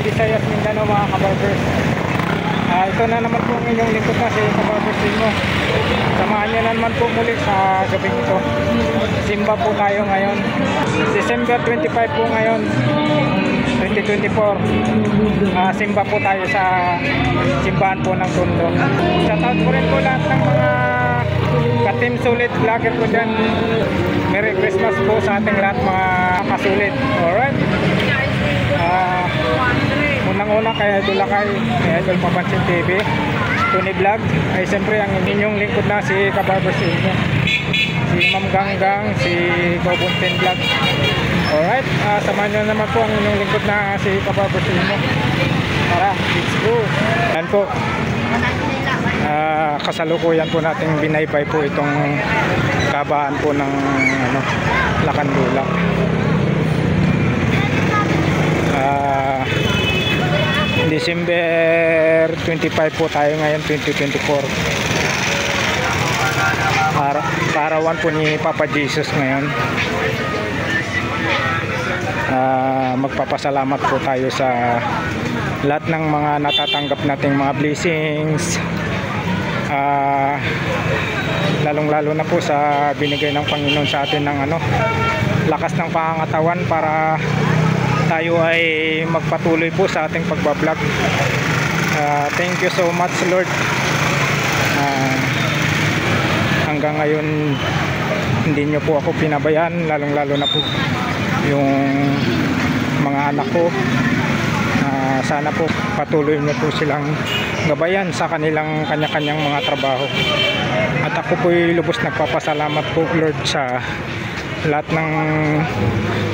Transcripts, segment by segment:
Visayas, Mindanao mga kabarbers. Ito na naman po ang inyong lingkod na si kabarbers mo. Samahan niyo na naman po muli sa gabing ito. Simba po tayo ngayon. December 25 po ngayon, 2024. Simba po tayo sa simbahan po ng Tondo. Shoutout po rin po lahat ng mga ka-team sulit vlogger po dyan. Merry Christmas po sa ating lahat mga kasulit. Alright. Unang-una kay Idol Lakay, kay Idol Papansin TV, Tony Vlog, ay siyempre ang inyong lingkod na si kabarbers inyo, si Ma'am Ganggang, si Gobuntin Vlog. Alright, samahan nyo naman po ang inyong lingkod na si kabarbers inyo. Tara, let's go. Yan po, kasalukuyan po nating binaybay po itong kabahan po ng Lakandula. December 25 po tayo ngayon, 2024. Kaarawan po ni Papa Jesus ngayon. Magpapasalamat po tayo sa lahat ng mga natatanggap nating mga blessings, lalong-lalo na po sa binigay ng Panginoon sa atin ng lakas ng pangangatawan para tayo ay magpatuloy po sa ating pagbablog. Thank you so much, Lord. Hanggang ngayon hindi nyo po ako pinabayaan, lalong-lalo na po yung mga anak ko. Sana po patuloy nyo po silang gabayan sa kanilang kanya-kanyang mga trabaho. At ako po'y lubos nagpapasalamat po, Lord, sa lahat ng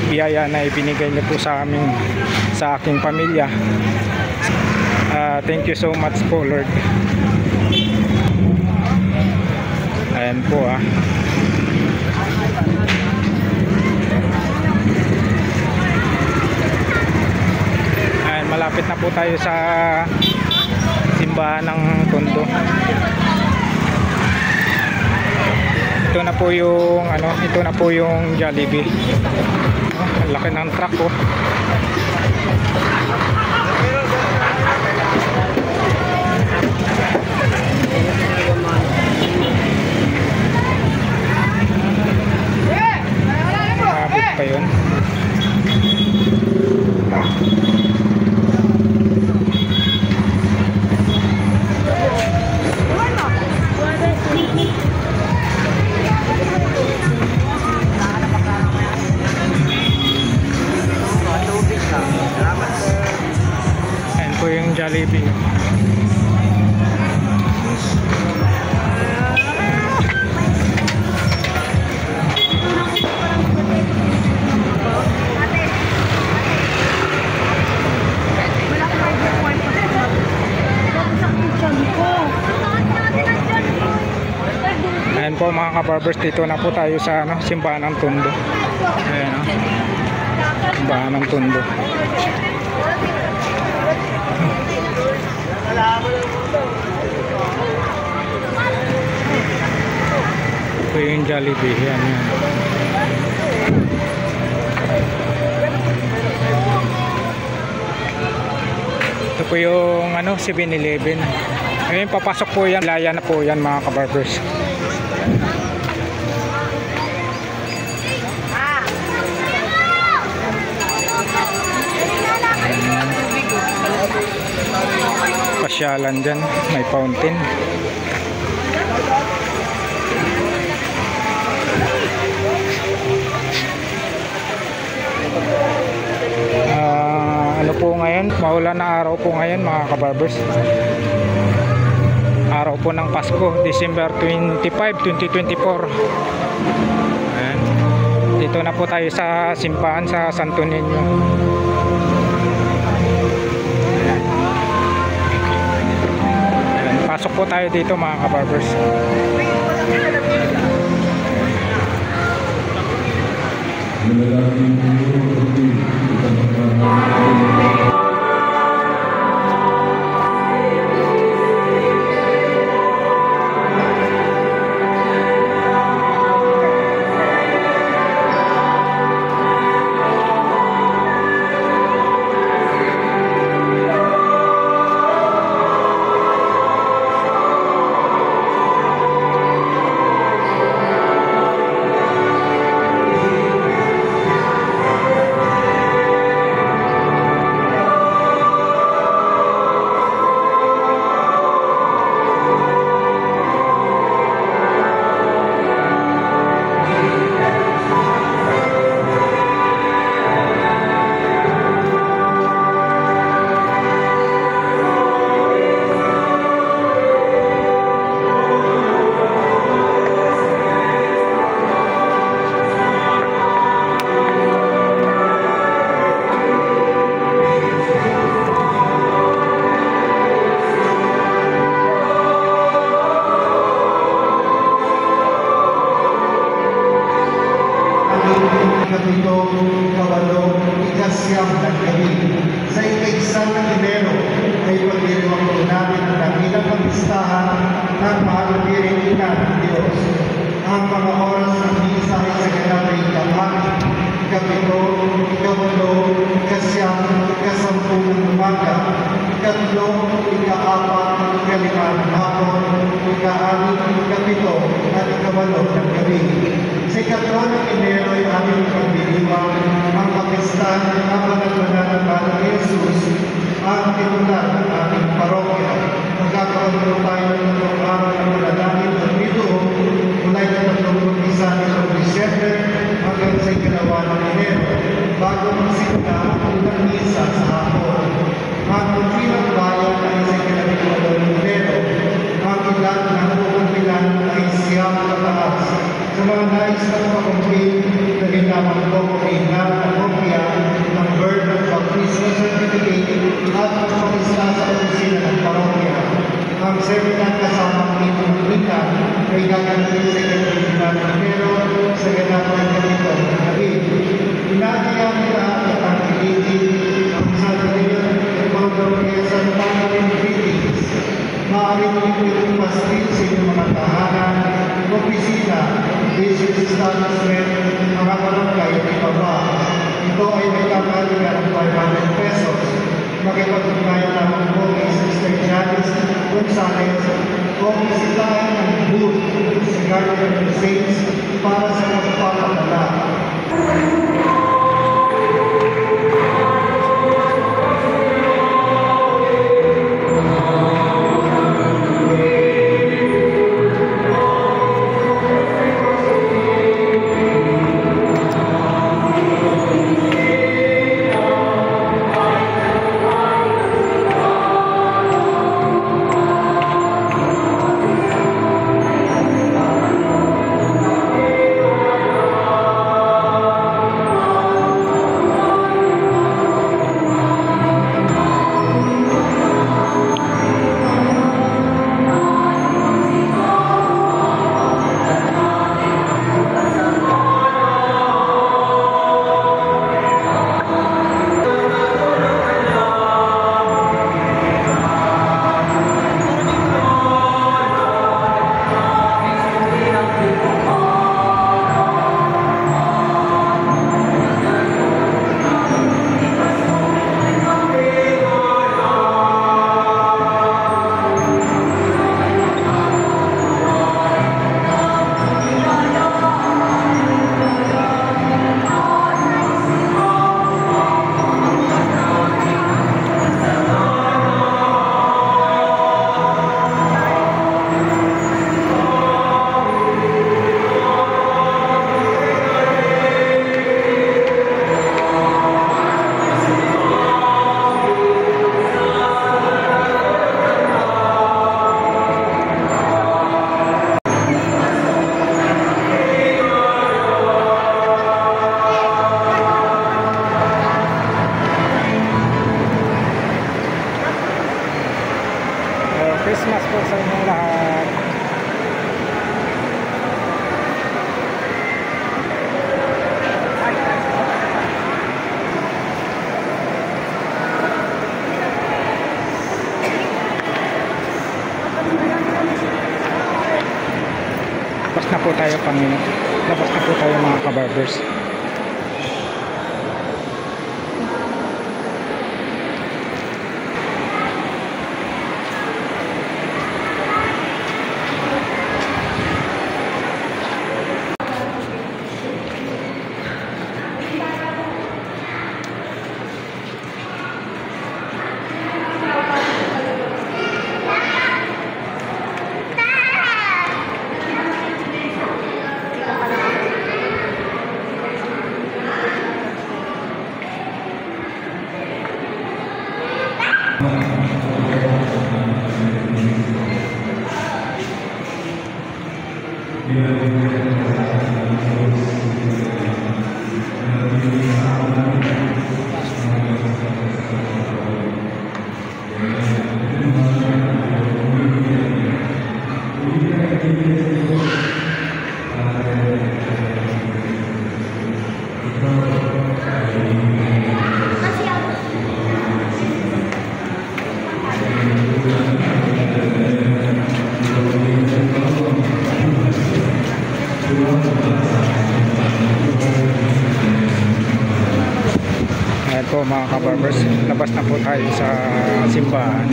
biyaya na ibinigay niyo po sa amin, sa aking pamilya. Thank you so much po, Lord. Ayan po Ayan, malapit na po tayo sa simbahan ng Tondo. Ito na po yung ito na po yung Jollibee. Ang laki ng truck po. Mabit pa yun. Ayan po yung Jollibee. Ayan po mga kabarbers, dito na po tayo sa simbahan ng Tondo. Ayan simbahan ng Tondo. Ito yung Jollibee. Yan. Ito po yung 7-Eleven. Ngayon papasok po yan, laya na po yan mga kabarbers. Pasyalan dyan, may fountain. Ano po ngayon, maulan na araw po ngayon mga kabarbers. Araw po ng Pasko, December 25, 2024. Ayan. Dito na po tayo sa simbahan sa Santo Niño. Pasok po tayo dito mga kabarbers. Christmas po sa inyong lahat. Ay. na po tayo Panginoon. Labas na po tayo mga kabarbers. Ayan po mga kabarbers, labas na po tayo sa simbahan.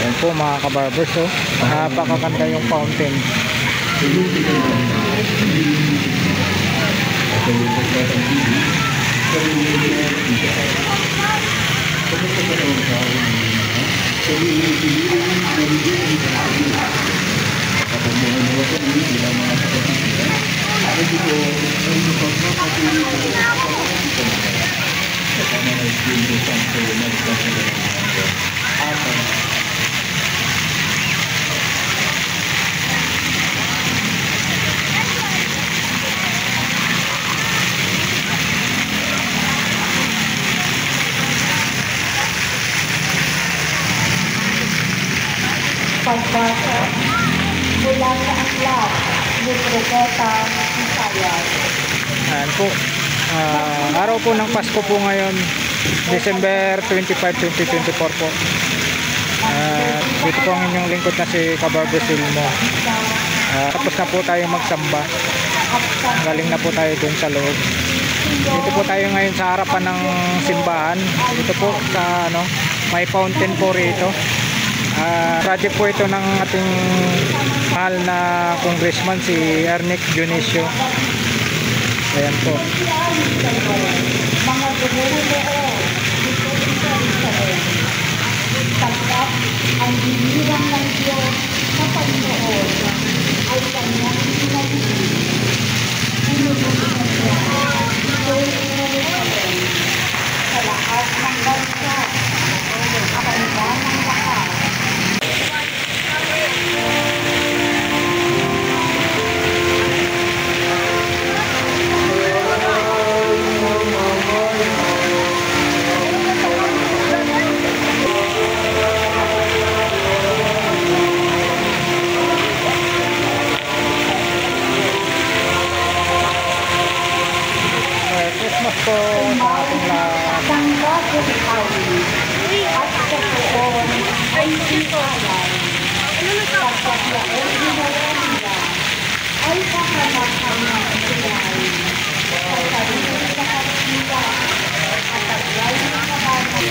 Ayan po mga kabarbers, oh. Napakaganda yung fountain. Pagbasa mula sa aklat ni Propeta Isaias. Ayan po. Araw po ng Pasko po ngayon, December 25, 2024 po. Dito po ang inyong lingkod na si Kabarbers Ilmo. Tapos na po tayo magsamba. Galing na po tayo dun sa loob. Dito po tayo ngayon sa harapan ng simbahan. Dito po sa may fountain po rito. Project po ito ng ating mahal na congressman si Ernick Dionisio. Ayan po. Mga gumuho dito sa Jerusalem. Tanggap ang dinirang ng Diyos na Panginoon ay kanyang pinagiging. Pinulungan niya dito sa Jerusalem sa lahat ng bansa at ang ng lahat. Christmas po sa ating lahat. Tanggap ang awit at sa poon ay sinalay. Kapag laon nila ay kakanakan ng silay. Sa sarili sa kanila at taglay ng kabanan.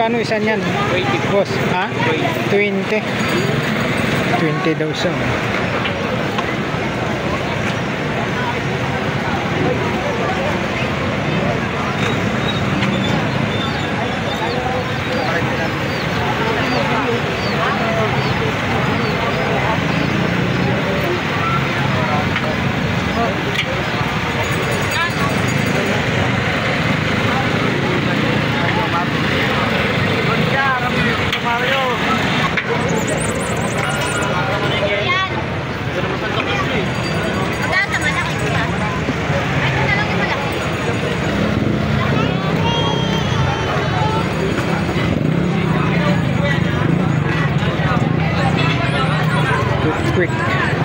Magkano isa niyan? 20. Boss, ha? 20. 20 daw siya. Quick.